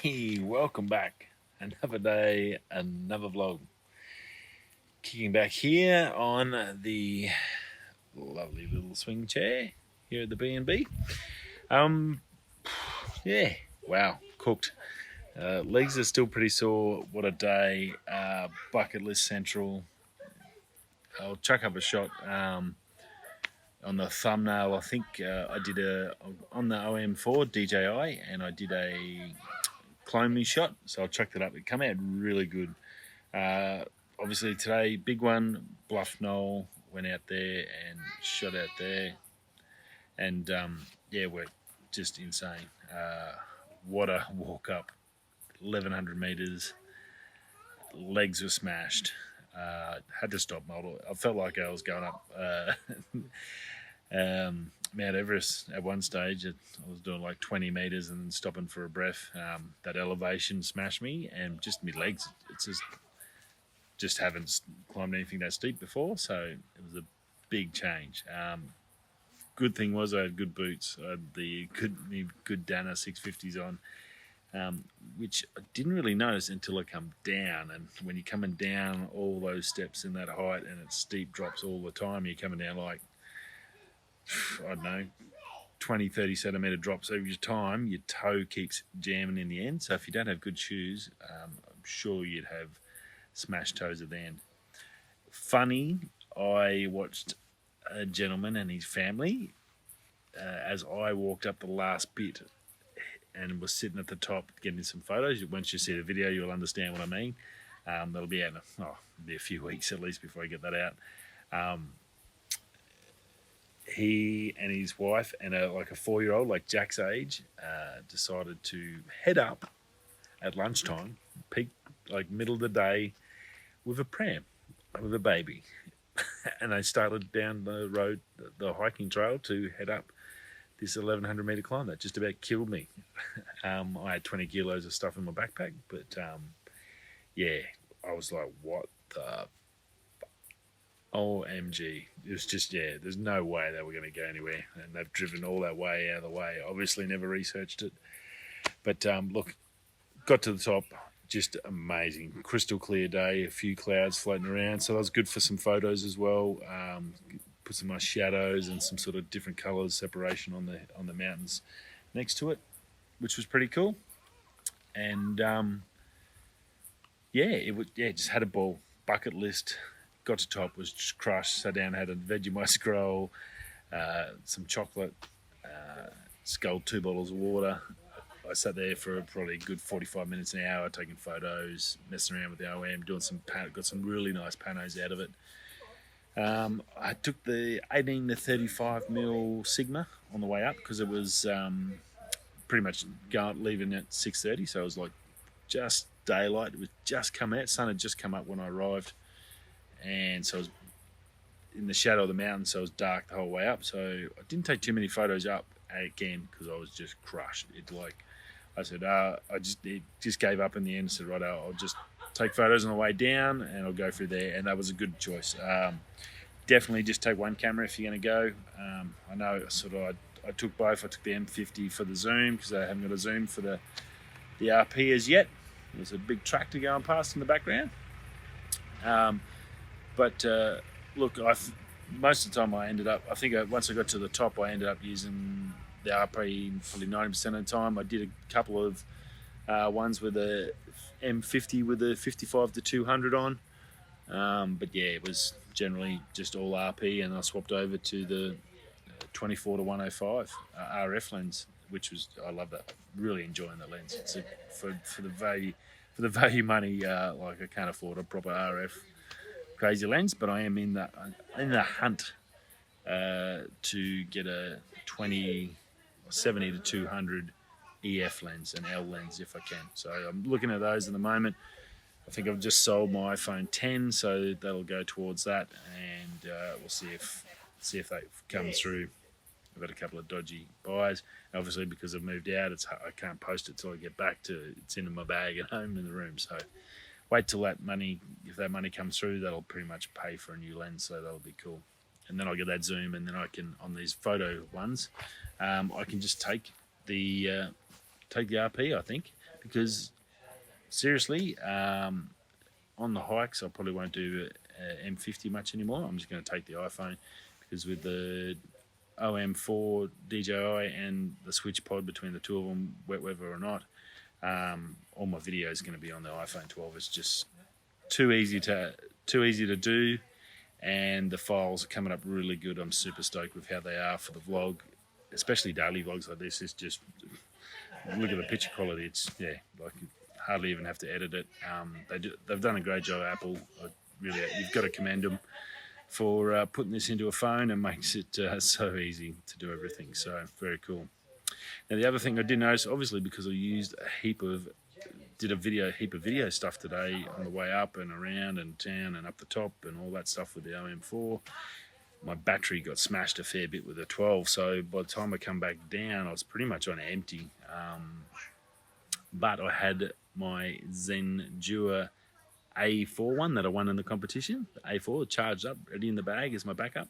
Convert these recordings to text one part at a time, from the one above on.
Hey, welcome back. Another day, another vlog. Kicking back here on the lovely little swing chair here at the B&B. Um, yeah, wow, cooked. Legs are still pretty sore. What a day. Bucket list central. I'll chuck up a shot on the thumbnail. I think I did on the OM4 DJI, and I did a clone me shot, so I'll chuck that up. It came out really good. Obviously today, big one, Bluff Knoll, went out there and shot out there, and yeah, we're just insane. What a walk up, 1100 meters, legs were smashed. Had to stop model. I felt like I was going up Mount Everest at one stage. I was doing like 20 meters and stopping for a breath. That elevation smashed me, and just my legs. It's just haven't climbed anything that steep before, so it was a big change. Good thing was I had good boots. I had the good Danner 650s on, which I didn't really notice until I come down. And when you're coming down all those steps in that height and it's steep drops all the time, you're coming down like, I don't know, 20, 30 centimetre drops every time. Your toe keeps jamming in the end. So if you don't have good shoes, I'm sure you'd have smashed toes at the end. Funny, I watched a gentleman and his family as I walked up the last bit and was sitting at the top getting some photos. Once you see the video, you'll understand what I mean. That'll be out in be a few weeks at least before I get that out. He and his wife and like a 4-year-old, like Jack's age, decided to head up at lunchtime, peak like middle of the day, with a pram, with a baby. And they started down the road, the hiking trail, to head up this 1100 metre climb that just about killed me. I had 20 kilos of stuff in my backpack, but yeah, I was like, what the OMG. It was just, yeah, there's no way they were going to go anywhere. And they've driven all that way out of the way. Obviously never researched it. But look, got to the top, just amazing. Crystal clear day, a few clouds floating around. So that was good for some photos as well. Put some nice shadows and some sort of different colours, separation on the mountains next to it, which was pretty cool. And just had a ball. Bucket list. Got to top, was just crushed. Sat down, had a Vegemite scroll, some chocolate, sculled 2 bottles of water. I sat there for probably a good 45 minutes, an hour, taking photos, messing around with the OM, doing got some really nice panos out of it. I took the 18 to 35 mil Sigma on the way up because it was pretty much leaving at 6:30, so it was like just daylight. It was just come out. Sun had just come up when I arrived, and so I was in the shadow of the mountain, so it was dark the whole way up. So I didn't take too many photos up again because I was just crushed. I said, it just gave up in the end. I said, right, I'll just take photos on the way down and I'll go through there. And that was a good choice. Definitely just take one camera if you're going to go. I know I took both. I took the M50 for the zoom because I haven't got a zoom for the RP as yet. There's a big tractor going past in the background. Look, most of the time I think once I got to the top, I ended up using the RP probably 90% of the time. I did a couple of ones with the M50 with the 55 to 200 on. But yeah, it was generally just all RP, and I swapped over to the 24 to 105 RF lens, I love that. Really enjoying that lens. It's for the value money, like I can't afford a proper RF crazy lens, but I am in the hunt to get a 70 to 200 EF lens and L lens if I can. So I'm looking at those at the moment. I think I've just sold my iPhone 10, so that'll go towards that, and we'll see if they come through. I've got a couple of dodgy buys. Obviously, because I've moved out, I can't post it till I get back it's in my bag at home in the room. So wait till if that money comes through, that'll pretty much pay for a new lens, so that'll be cool. And then I'll get that zoom, and then I can, on these photo ones, I can just take the RP, I think, because seriously, on the hikes, I probably won't do M50 much anymore. I'm just going to take the iPhone because with the OM4 DJI and the switch pod between the two of them, wet weather or not, all my video is going to be on the iPhone 12. It's just too easy to do, and the files are coming up really good. I'm super stoked with how they are for the vlog, especially daily vlogs like this. It's just look at the picture quality. It's like hardly even have to edit it. They've done a great job, Apple. Really, you've got to commend them for putting this into a phone and makes it so easy to do everything. So very cool. Now the other thing I did notice, obviously because I used a heap of video stuff today on the way up and around and down and up the top and all that stuff with the OM4, my battery got smashed a fair bit with the 12. So by the time I come back down, I was pretty much on empty. But I had my Zendure A4 one that I won in the competition. The A4 charged up, ready in the bag as my backup.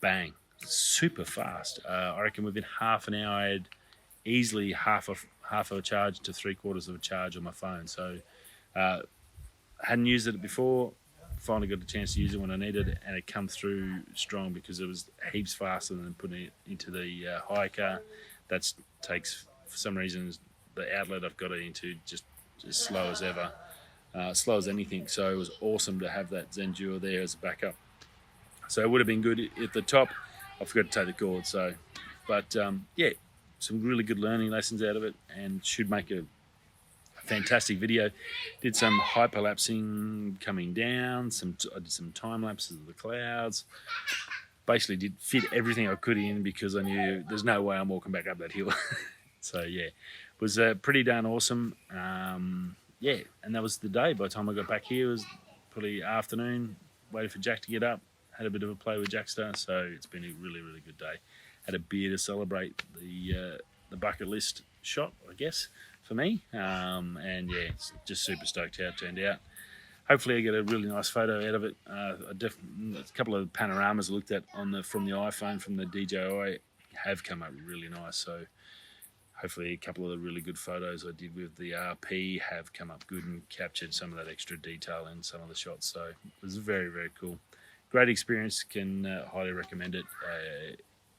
Bang, super fast. I reckon within half an hour I had easily half a charge to 3/4 of a charge on my phone. So hadn't used it before. Finally got the chance to use it when I needed it, and it come through strong because it was heaps faster than putting it into the hiker. That takes, for some reason, the outlet I've got it into just as slow as ever, slow as anything. So it was awesome to have that Zendure there as a backup. So it would have been good at the top. I forgot to take the cord. So, but yeah, some really good learning lessons out of it, and should make a fantastic video. Did some hyperlapsing coming down. I did some time lapses of the clouds. Basically, did fit everything I could in because I knew there's no way I'm walking back up that hill. So yeah, it was pretty darn awesome. Yeah, and that was the day. By the time I got back here, it was probably afternoon. Waited for Jack to get up. Had a bit of a play with Jackster. So it's been a really, really good day. Had a beer to celebrate the bucket list shot, I guess, for me. And yeah, it's just super stoked how it turned out. Hopefully I get a really nice photo out of it. A couple of panoramas I looked at from the iPhone from the DJI have come up really nice. So hopefully a couple of the really good photos I did with the RP have come up good and captured some of that extra detail in some of the shots. So it was very, very cool. Great experience. Can highly recommend it.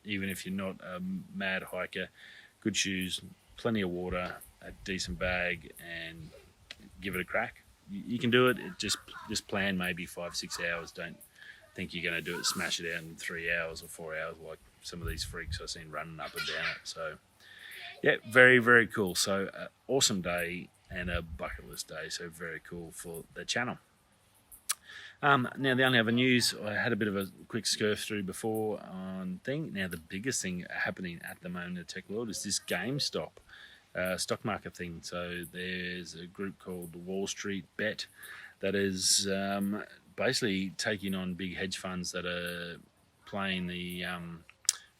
Even if you're not a mad hiker, good shoes, plenty of water, a decent bag, and give it a crack. You can do it. Just plan maybe 5-6 hours. Don't think you're going to do it, smash it out in 3 hours or 4 hours like some of these freaks I've seen running up and down it. So yeah, very, very cool. So awesome day and a bucket list day. So very cool for the channel. Now the only other news, I had a bit of a quick scurf through before on thing. Now the biggest thing happening at the moment in the tech world is this GameStop stock market thing. So there's a group called the Wall Street Bet that is basically taking on big hedge funds that are playing the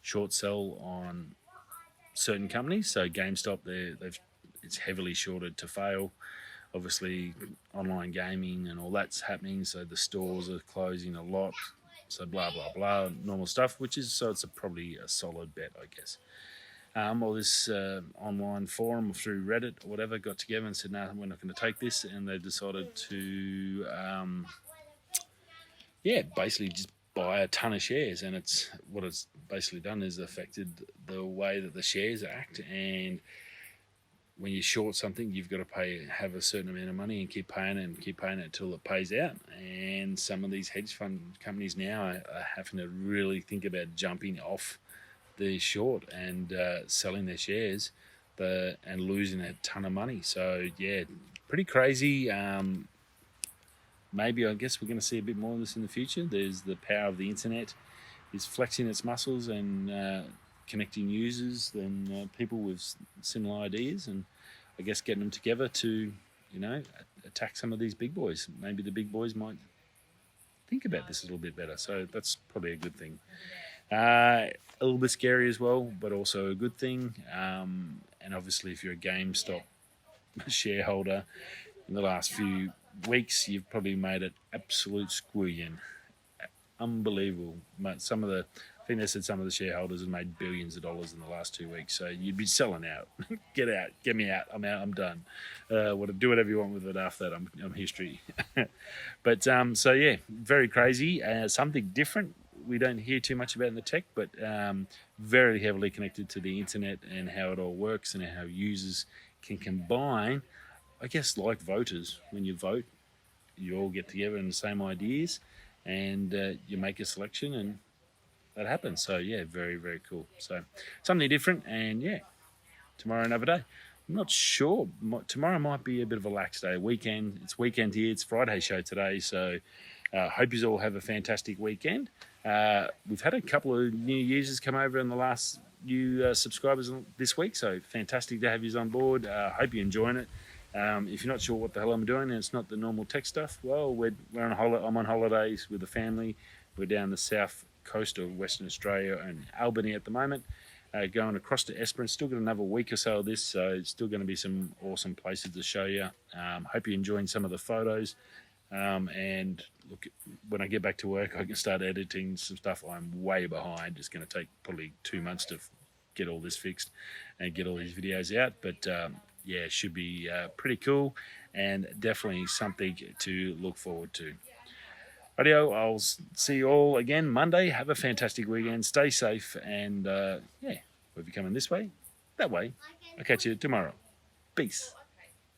short sell on certain companies. So GameStop, it's heavily shorted to fail. Obviously, online gaming and all that's happening, so the stores are closing a lot. So blah blah blah, normal stuff. It's probably a solid bet, I guess. Or this online forum through Reddit or whatever got together and said, "No, we're not going to take this," and they decided to, basically just buy a ton of shares. And what it's basically done is affected the way that the shares act. And when you short something, you've got to have a certain amount of money and keep paying it until it pays out. And some of these hedge fund companies now are having to really think about jumping off the short and selling their shares and losing a ton of money. So yeah, pretty crazy. Maybe I guess we're going to see a bit more of this in the future. There's the power of the internet is flexing its muscles and connecting users and people with similar ideas, and I guess getting them together to, attack some of these big boys. Maybe the big boys might think about this a little bit better. So that's probably a good thing. A little bit scary as well, but also a good thing. And obviously, if you're a GameStop shareholder, in the last few weeks, you've probably made it absolute squillion. Unbelievable. I think they said some of the shareholders have made billions of dollars in the last 2 weeks. So you'd be selling out. Get out. Get me out. I'm out. I'm done. Do whatever you want with it after that. I'm history. But so yeah, very crazy. Something different. We don't hear too much about in the tech, but very heavily connected to the internet and how it all works and how users can combine. I guess like voters, when you vote, you all get together in the same ideas, and you make a selection, and that happens. So yeah, very very cool. So something different, and yeah, tomorrow another day. I'm not sure. Tomorrow might be a bit of a lax day. Weekend. It's weekend here. It's Friday show today. So hope you all have a fantastic weekend. We've had a couple of new users come over in the last new subscribers this week. So fantastic to have you on board. Hope you're enjoying it. If you're not sure what the hell I'm doing and it's not the normal tech stuff, well, we're on holiday. I'm on holidays with the family. We're down the south coast of Western Australia and Albany at the moment. Going across to Esperance. Still got another week or so of this, so it's still going to be some awesome places to show you. Hope you're enjoying some of the photos. And look, when I get back to work, I can start editing some stuff. I'm way behind. It's going to take probably 2 months to get all this fixed and get all these videos out. But yeah, it should be pretty cool and definitely something to look forward to. Radio, I'll see you all again Monday. Have a fantastic weekend. Stay safe. And yeah, if you're coming this way, that way. I'll catch you tomorrow. Peace.